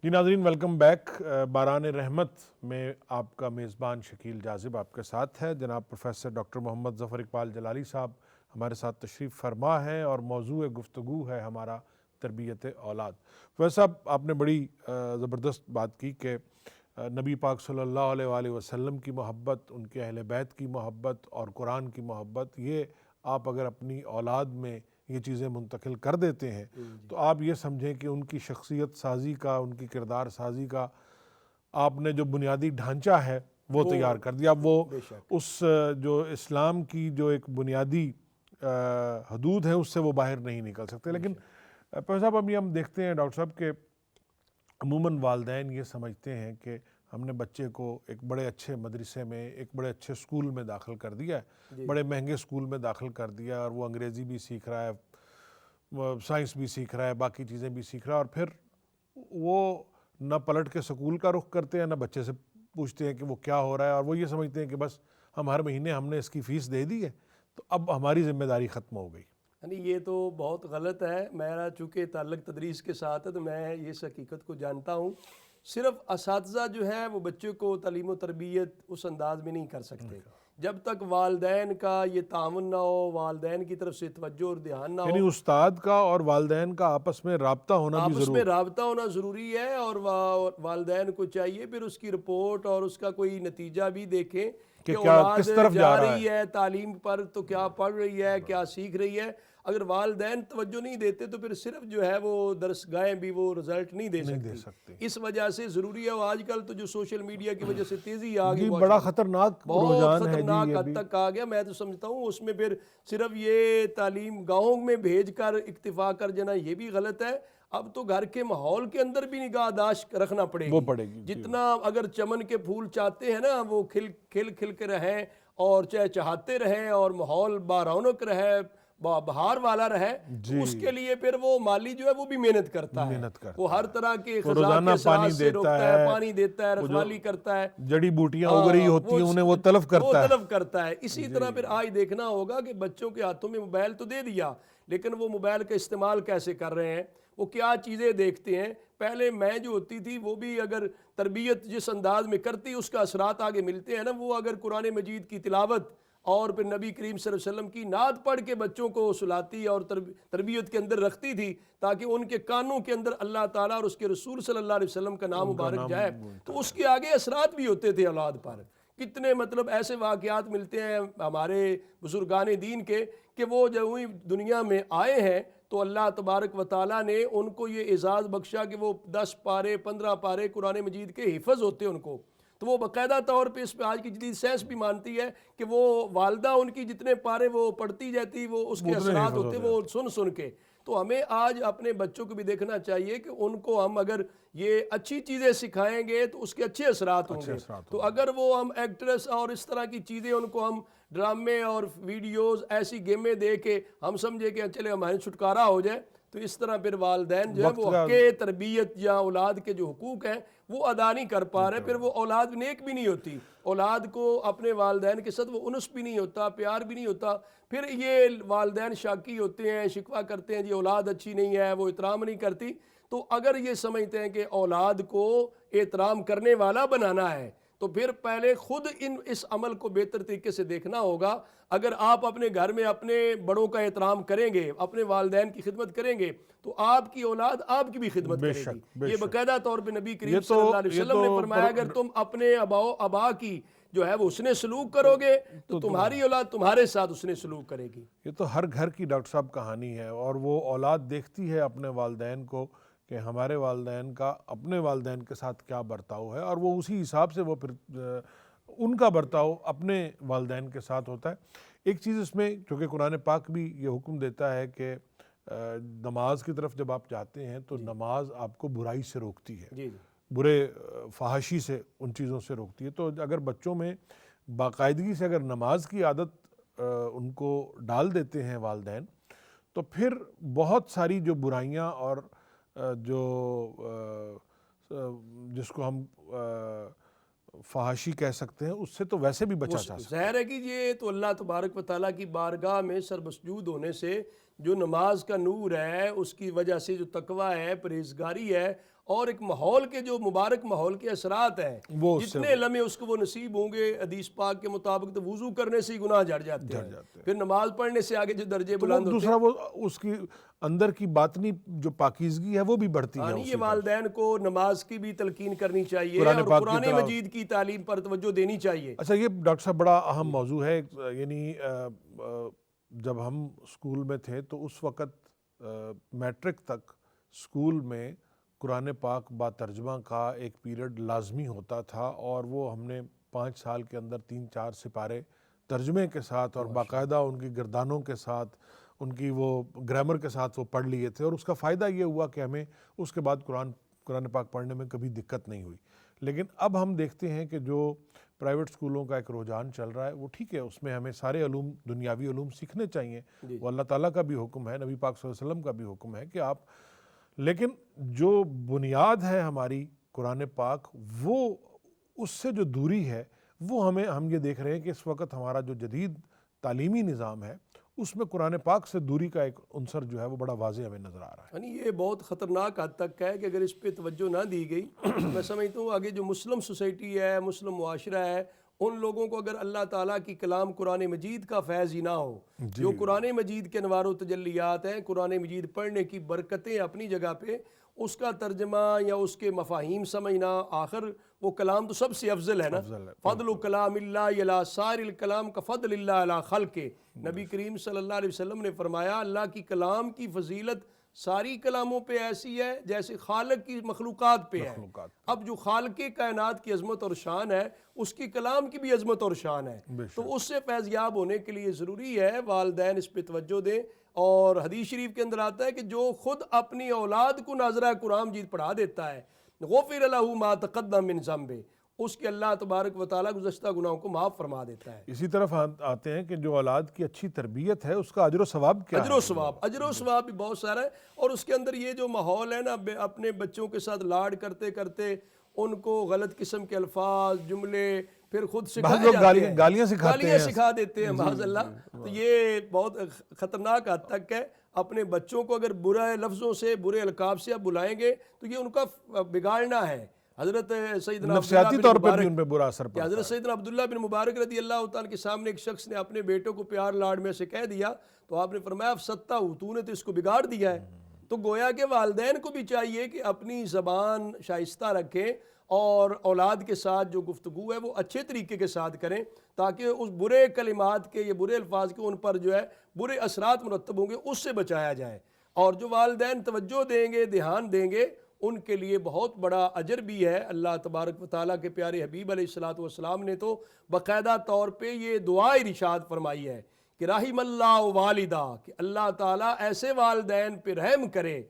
جی ناظرین، welcome back. باران رحمت میں آپ کا میزبان شکیل جاذب آپ کے ساتھ ہے۔ جناب پروفیسر ڈاکٹر محمد ظفر اقبال جلالی صاحب ہمارے ساتھ تشریف فرما ہے اور موضوع گفتگو ہے ہمارا تربیت اولاد۔ پروفیسر صاحب، آپ نے بڑی زبردست بات کی کہ نبی پاک صلی اللہ علیہ وآلہ وسلم کی محبت، ان کے اہل بیت کی محبت اور قرآن کی محبت، یہ آپ اگر اپنی اولاد میں یہ چیزیں منتقل کر دیتے ہیں تو آپ یہ سمجھیں کہ ان کی شخصیت سازی کا، ان کی کردار سازی کا آپ نے جو بنیادی ڈھانچہ ہے وہ تیار کر دیا۔ وہ اس جو اسلام کی جو ایک بنیادی حدود ہے اس سے وہ باہر نہیں نکل سکتے۔ لیکن پروفیسر صاحب، ابھی ہم دیکھتے ہیں ڈاکٹر صاحب کہ عموماً والدین یہ سمجھتے ہیں کہ ہم نے بچے کو ایک بڑے اچھے مدرسے میں، ایک بڑے اچھے سکول میں داخل کر دیا ہے، بڑے مہنگے سکول میں داخل کر دیا ہے، اور وہ انگریزی بھی سیکھ رہا ہے، سائنس بھی سیکھ رہا ہے، باقی چیزیں بھی سیکھ رہا ہے، اور پھر وہ نہ پلٹ کے سکول کا رخ کرتے ہیں، نہ بچے سے پوچھتے ہیں کہ وہ کیا ہو رہا ہے، اور وہ یہ سمجھتے ہیں کہ بس ہم ہر مہینے ہم نے اس کی فیس دے دی ہے تو اب ہماری ذمہ داری ختم ہو گئی۔ یعنی یہ تو بہت غلط ہے۔ میرا چونکہ تعلق تدریس کے ساتھ ہے تو میں اس حقیقت کو جانتا ہوں۔ صرف اساتذہ جو ہے وہ بچوں کو تعلیم و تربیت اس انداز میں نہیں کر سکتے جب تک والدین کا یہ تعاون نہ ہو، والدین کی طرف سے توجہ اور دھیان نہ ہو۔ یعنی استاد کا اور والدین کا آپس میں رابطہ ہونا بھی آپس میں رابطہ ہونا ضروری ہے، اور والدین کو چاہیے پھر اس کی رپورٹ اور اس کا کوئی نتیجہ بھی دیکھیں کہ اولاد کس طرف جا رہی ہے تعلیم پر، تو کیا پڑھ رہی ہے، کیا سیکھ رہی ہے۔ اگر والدین توجہ نہیں دیتے تو پھر صرف جو ہے وہ درسگاہیں بھی وہ رزلٹ نہیں دے سکتی۔ اس وجہ سے ضروری ہے، آج کل تو جو سوشل میڈیا کی وجہ سے تیزی آ گئی، بڑا خطرناک بہت خطرناک حد تک آ گیا۔ میں تو سمجھتا ہوں اس میں پھر صرف یہ تعلیم گاؤں میں بھیج کر اکتفا کر جانا یہ بھی غلط ہے۔ اب تو گھر کے ماحول کے اندر بھی نگاہ داشت رکھنا پڑے گی۔ جتنا اگر چمن کے پھول چاہتے ہیں نا وہ کھل کے رہیں اور چہچہاتے رہیں اور ماحول بارونق رہے، بہار والا رہے، تو اس کے لیے پھر وہ مالی جو ہے وہ بھی محنت کرتا ہے، وہ ہر طرح کے خزاں کے اثرات سے روکتا ہے، پانی دیتا ہے، رکھوالی کرتا ہے، جڑی بوٹیاں اگ رہی ہوتی ہیں انہیں وہ تلف کرتا ہے۔ اسی طرح پھر آج دیکھنا ہوگا کہ بچوں کے ہاتھوں میں موبائل تو دے دیا، لیکن وہ موبائل کا استعمال کیسے کر رہے ہیں، وہ کیا چیزیں دیکھتے ہیں۔ پہلے میں جو ہوتی تھی وہ بھی اگر تربیت جس انداز میں کرتی اس کا اثرات آگے ملتے ہیں نا، وہ اگر قرآن مجید کی تلاوت اور پھر نبی کریم صلی اللہ علیہ وسلم کی نعت پڑھ کے بچوں کو سلاتی اور تربیت کے اندر رکھتی تھی تاکہ ان کے کانوں کے اندر اللہ تعالیٰ اور اس کے رسول صلی اللہ علیہ وسلم کا نام مبارک جائے، تو اس کے آگے اثرات بھی ہوتے تھے اولاد پر۔ کتنے ایسے واقعات ملتے ہیں ہمارے بزرگان دین کے کہ وہ جب دنیا میں آئے ہیں تو اللہ تبارک و تعالیٰ نے ان کو یہ اعزاز بخشا کہ وہ 10 پارے 15 پارے قرآن مجید کے حفظ ہوتے ان کو، تو وہ باقاعدہ طور پہ اس پہ آج کی جدید سائنس بھی مانتی ہے کہ وہ والدہ ان کی جتنے پارے وہ پڑھتی جاتی وہ اس کے اثرات ہوتے وہ سن کے۔ تو ہمیں آج اپنے بچوں کو بھی دیکھنا چاہیے کہ ان کو ہم اگر یہ اچھی چیزیں سکھائیں گے تو اس کے اچھے اثرات ہوں گے۔ تو اگر وہ ہم ایکٹریس اور اس طرح کی چیزیں ان کو ہم ڈرامے اور ویڈیوز ایسی گیمیں دے کے ہم سمجھے کہ چلے ہمارے چھٹکارا ہو جائے، تو اس طرح پھر والدین جو ہے وہ حق تربیت یا اولاد کے جو حقوق ہیں وہ ادا نہیں کر پا رہے، پھر وہ اولاد نیک بھی نہیں ہوتی، اولاد کو اپنے والدین کے ساتھ وہ انس بھی نہیں ہوتا، پیار بھی نہیں ہوتا، پھر یہ والدین شاکی ہوتے ہیں، شکوہ کرتے ہیں جی اولاد اچھی نہیں ہے، وہ احترام نہیں کرتی۔ تو اگر یہ سمجھتے ہیں کہ اولاد کو احترام کرنے والا بنانا ہے تو پھر پہلے خود اس عمل کو بہتر طریقے سے دیکھنا ہوگا۔ اگر آپ اپنے گھر میں اپنے بڑوں کا احترام کریں گے، اپنے والدین کی خدمت کریں گے، تو آپ کی اولاد آپ کی بھی خدمت کرے گی۔ یہ باقاعدہ طور پہ نبی کریم صلی اللہ علیہ وسلم نے فرمایا اگر تم اپنے آبا کی جو ہے وہ حسن سلوک کرو گے تو تمہاری اولاد تمہارے ساتھ حسن سلوک کرے گی۔ یہ تو ہر گھر کی ڈاکٹر صاحب کہانی ہے، اور وہ اولاد دیکھتی ہے اپنے والدین کو کہ ہمارے والدین کا اپنے والدین کے ساتھ کیا برتاؤ ہے، اور وہ اسی حساب سے وہ پھر ان کا برتاؤ اپنے والدین کے ساتھ ہوتا ہے۔ ایک چیز اس میں چونکہ قرآن پاک بھی یہ حکم دیتا ہے کہ نماز کی طرف جب آپ جاتے ہیں تو نماز آپ کو برائی سے روکتی ہے، برے فحاشی سے ان چیزوں سے روکتی ہے۔ تو اگر بچوں میں باقاعدگی سے اگر نماز کی عادت ان کو ڈال دیتے ہیں والدین، تو پھر بہت ساری جو برائیاں اور جو جس کو ہم فحاشی کہہ سکتے ہیں اس سے تو ویسے بھی بچا جا سکتا ہے۔ ظاہر ہے کہ یہ تو اللہ تبارک و تعالیٰ کی بارگاہ میں سرمسجود ہونے سے جو نماز کا نور ہے اس کی وجہ سے جو تقوی ہے، پرہیزگاری ہے، اور ایک ماحول کے جو مبارک ماحول کے اثرات ہیں، وہ اس سے جتنے لمحے اس کو وہ نصیب ہوں گے حدیث پاک کے مطابق تو وضو کرنے سے ہی گناہ جھڑ جاتے ہیں، پھر نماز پڑھنے سے آگے جو درجے تو وہ بلند ہوتے دوسرا وہ اس کی اندر کی باطنی جو پاکیزگی ہے وہ بھی بڑھتی ہے. ہیں. یہ والدین کو نماز کی بھی تلقین کرنی چاہیے قرآن اور پاک کی قرآن تلاوت. مجید کی تعلیم پر توجہ دینی چاہیے. اچھا یہ ڈاکٹر صاحب بڑا اہم موضوع ہے. یعنی جب ہم اسکول میں تھے تو اس وقت میٹرک تک اسکول میں قرآن پاک با ترجمہ کا ایک پیریڈ لازمی ہوتا تھا، اور وہ ہم نے 5 سال کے اندر 3-4 سپارے ترجمے کے ساتھ اور باقاعدہ ان کی گردانوں کے ساتھ، ان کی وہ گرامر کے ساتھ وہ پڑھ لیے تھے، اور اس کا فائدہ یہ ہوا کہ ہمیں اس کے بعد قرآن پاک پڑھنے میں کبھی دقت نہیں ہوئی. لیکن اب ہم دیکھتے ہیں کہ جو پرائیویٹ اسکولوں کا ایک رجحان چل رہا ہے وہ ٹھیک ہے، اس میں ہمیں سارے علوم، دنیاوی علوم سیکھنے چاہیے، وہ اللہ تعالیٰ کا بھی حکم ہے، نبی پاک صلی اللہ علیہ وسلم کا بھی حکم ہے کہ آپ، لیکن جو بنیاد ہے ہماری قرآن پاک، وہ اس سے جو دوری ہے وہ ہم یہ دیکھ رہے ہیں کہ اس وقت ہمارا جو جدید تعلیمی نظام ہے اس میں قرآن پاک سے دوری کا ایک عنصر جو ہے وہ بڑا واضح ہمیں نظر آ رہا ہے. یعنی یہ بہت خطرناک حد تک ہے کہ اگر اس پہ توجہ نہ دی گئی میں سمجھتا ہوں آگے جو مسلم سوسائٹی ہے، مسلم معاشرہ ہے، ان لوگوں کو اگر اللہ تعالیٰ کی کلام قرآن مجید کا فیض ہی نہ ہو، جو قرآن مجید کے انوار و تجلیات ہیں، قرآن مجید پڑھنے کی برکتیں اپنی جگہ پہ، اس کا ترجمہ یا اس کے مفاہیم سمجھنا، آخر وہ کلام تو سب سے افضل ہے نا. فضل کلام اللہ علی سائر الکلام کا فضل اللہ علی خلق. نبی کریم صلی اللہ علیہ وسلم نے فرمایا اللہ کی کلام کی فضیلت ساری کلاموں پہ ایسی ہے جیسے خالق کی مخلوقات پہ ہے. اب جو خالق کائنات کی عظمت اور شان ہے اس کی کلام کی بھی عظمت اور شان ہے، تو اس سے فیض یاب ہونے کے لیے ضروری ہے والدین اس پہ توجہ دیں. اور حدیث شریف کے اندر آتا ہے کہ جو خود اپنی اولاد کو ناظرہ قرآن مجید پڑھا دیتا ہے، غفر لہ ما تقدم من ذنبہ، اس کے اللہ تبارک و تعالیٰ گزشتہ گناہوں کو معاف فرما دیتا ہے. اسی طرف آتے ہیں کہ جو اولاد کی اچھی تربیت ہے اس کا اجر و ثواب کیا ہے؟ اجر و ثواب بھی بہت سارا ہے. اور اس کے اندر یہ جو ماحول ہے نا، اپنے بچوں کے ساتھ لاڈ کرتے کرتے ان کو غلط قسم کے الفاظ، جملے پھر خود سکھائے جاتے ہیں، گالیاں سکھا دیتے ہیں معاذ اللہ. تو یہ بہت خطرناک حد تک ہے. اپنے بچوں کو اگر برے لفظوں سے، برے القاب سے آپ بلائیں گے تو یہ ان کا بگاڑنا ہے. حضرت سیدنا نفسیاتی طور پر بھی ان پہ برا اثر پڑتا ہے. حضرت سیدنا عبداللہ بن مبارک رضی اللہ تعالیٰ کے سامنے ایک شخص نے اپنے بیٹوں کو پیار لاڈ میں سے کہہ دیا تو آپ نے فرمایا اب ستا ہوں، تو نے تو اس کو بگاڑ دیا ہے. تو گویا کہ والدین کو بھی چاہیے کہ اپنی زبان شائستہ رکھیں اور اولاد کے ساتھ جو گفتگو ہے وہ اچھے طریقے کے ساتھ کریں، تاکہ اس برے کلمات کے یا برے الفاظ کے ان پر جو ہے برے اثرات مرتب ہوں گے اس سے بچایا جائے. اور جو والدین توجہ دیں گے، دھیان دیں گے، ان کے لیے بہت بڑا اجر بھی ہے. اللہ تبارک و تعالیٰ کے پیارے حبیب علیہ الصلوۃ والسلام نے تو باقاعدہ طور پہ یہ دعا ارشاد فرمائی ہے کہ رحم اللہ والدہ، کہ اللہ تعالیٰ ایسے والدین پہ رحم کرے،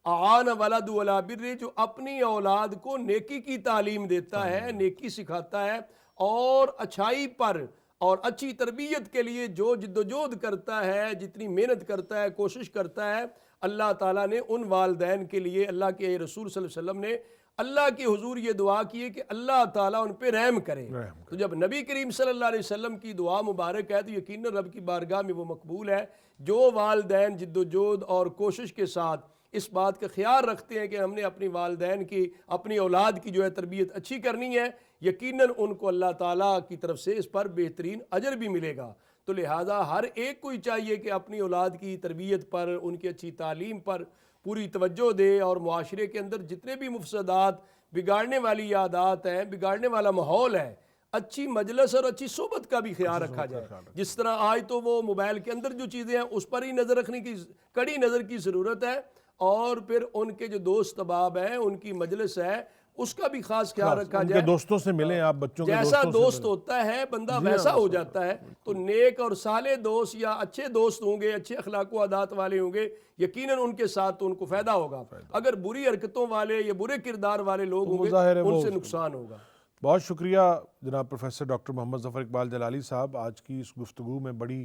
اعان ولد ولا بر، جو اپنی اولاد کو نیکی کی تعلیم دیتا ہے، نیکی سکھاتا ہے، اور اچھائی پر اور اچھی تربیت کے لیے جو جدوجہد کرتا ہے، جتنی محنت کرتا ہے، کوشش کرتا ہے، اللہ تعالیٰ نے ان والدین کے لیے، اللہ کے رسول صلی اللہ علیہ وسلم نے اللہ کے حضور یہ دعا کی ہے کہ اللہ تعالیٰ ان پہ رحم کرے. تو جب نبی کریم صلی اللہ علیہ وسلم کی دعا مبارک ہے تو یقیناً رب کی بارگاہ میں وہ مقبول ہے. جو والدین جدوجہد اور کوشش کے ساتھ اس بات کا خیال رکھتے ہیں کہ ہم نے اپنی والدین کی، اپنی اولاد کی جو ہے تربیت اچھی کرنی ہے، یقیناً ان کو اللہ تعالیٰ کی طرف سے اس پر بہترین اجر بھی ملے گا. تو لہٰذا ہر ایک کو ہی چاہیے کہ اپنی اولاد کی تربیت پر، ان کی اچھی تعلیم پر پوری توجہ دے، اور معاشرے کے اندر جتنے بھی مفسدات، بگاڑنے والی عادات ہیں، بگاڑنے والا ماحول ہے، اچھی مجلس اور اچھی صحبت کا بھی خیال رکھا جائے. جس طرح آج تو وہ موبائل کے اندر جو چیزیں ہیں اس پر ہی نظر رکھنے کی، کڑی نظر کی ضرورت ہے. اور پھر ان کے جو دوست احباب ہیں، ان کی مجلس ہے، اس کا بھی خاص خیال رکھا جائے. ان کے دوستوں سے ملیں آپ، بچوں کے جیسا دوست ہوتا ہے بندہ ویسا ہو جاتا ہے. تو نیک اور صالح دوست یا اچھے دوست ہوں گے، اچھے اخلاق و عادات والے ہوں گے، یقیناً ان کے ساتھ تو ان کو فائدہ ہوگا. اگر بری حرکتوں والے یا برے کردار والے لوگ ہوں گے ان سے نقصان ہوگا. بہت شکریہ جناب پروفیسر ڈاکٹر محمد ظفر اقبال جلالی صاحب. آج کی اس گفتگو میں بڑی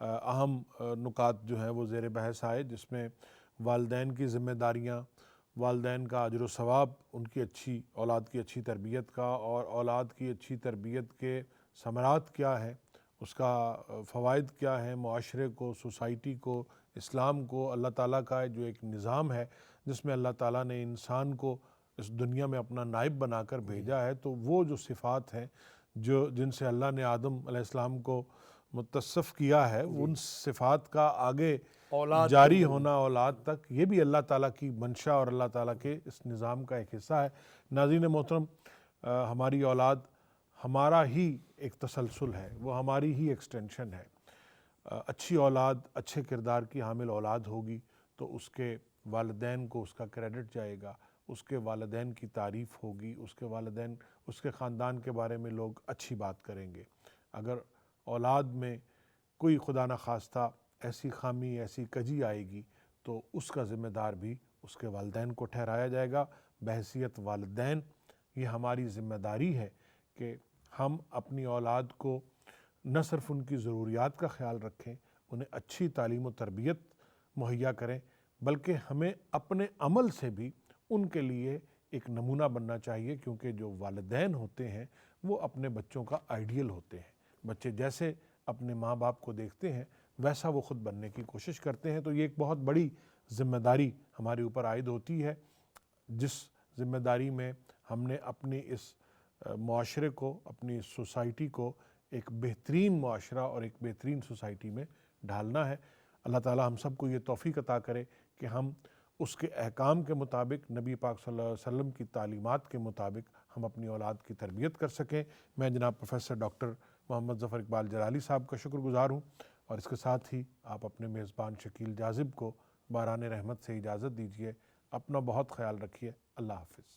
اہم نکات جو ہیں وہ زیر بحث آئے، جس میں والدین کی ذمہ داریاں، والدین کا اجر و ثواب، ان کی اچھی اولاد کی اچھی تربیت کا، اور اولاد کی اچھی تربیت کے ثمرات کیا ہیں، اس کا فوائد کیا ہیں معاشرے کو، سوسائٹی کو، اسلام کو، اللہ تعالیٰ کا جو ایک نظام ہے جس میں اللہ تعالیٰ نے انسان کو اس دنیا میں اپنا نائب بنا کر بھیجا ہے، تو وہ جو صفات ہیں جن سے اللہ نے آدم علیہ السلام کو متصف کیا ہے، ان صفات کا آگے اولاد جاری ہونا اولاد تک، یہ بھی اللہ تعالیٰ کی منشا اور اللہ تعالیٰ کے اس نظام کا ایک حصہ ہے۔ ناظرین محترم، ہماری اولاد ہمارا ہی ایک تسلسل ہے، وہ ہماری ہی ایکسٹینشن ہے۔ اچھی اولاد، اچھے کردار کی حامل اولاد ہوگی تو اس کے والدین کو اس کا کریڈٹ جائے گا، اس کے والدین کی تعریف ہوگی، اس کے والدین، اس کے خاندان کے بارے میں لوگ اچھی بات کریں گے۔ اگر اولاد میں کوئی خدا نخواستہ ایسی خامی، ایسی کجی آئے گی تو اس کا ذمہ دار بھی اس کے والدین کو ٹھہرایا جائے گا۔ بحیثیت والدین یہ ہماری ذمہ داری ہے کہ ہم اپنی اولاد کو نہ صرف ان کی ضروریات کا خیال رکھیں، انہیں اچھی تعلیم و تربیت مہیا کریں، بلکہ ہمیں اپنے عمل سے بھی ان کے لیے ایک نمونہ بننا چاہیے، کیونکہ جو والدین ہوتے ہیں وہ اپنے بچوں کا آئیڈیل ہوتے ہیں۔ بچے جیسے اپنے ماں باپ کو دیکھتے ہیں ویسا وہ خود بننے کی کوشش کرتے ہیں۔ تو یہ ایک بہت بڑی ذمہ داری ہمارے اوپر عائد ہوتی ہے، جس ذمہ داری میں ہم نے اپنی اس معاشرے کو، اپنی سوسائٹی کو ایک بہترین معاشرہ اور ایک بہترین سوسائٹی میں ڈھالنا ہے۔ اللہ تعالیٰ ہم سب کو یہ توفیق عطا کرے کہ ہم اس کے احکام کے مطابق، نبی پاک صلی اللہ علیہ وسلم کی تعلیمات کے مطابق ہم اپنی اولاد کی تربیت کر سکیں۔ میں جناب پروفیسر ڈاکٹر محمد ظفر اقبال جلالی صاحب کا شکر گزار ہوں، اور اس کے ساتھ ہی آپ اپنے میزبان شکیل جاذب کو باران رحمت سے اجازت دیجیے۔ اپنا بہت خیال رکھیے۔ اللہ حافظ۔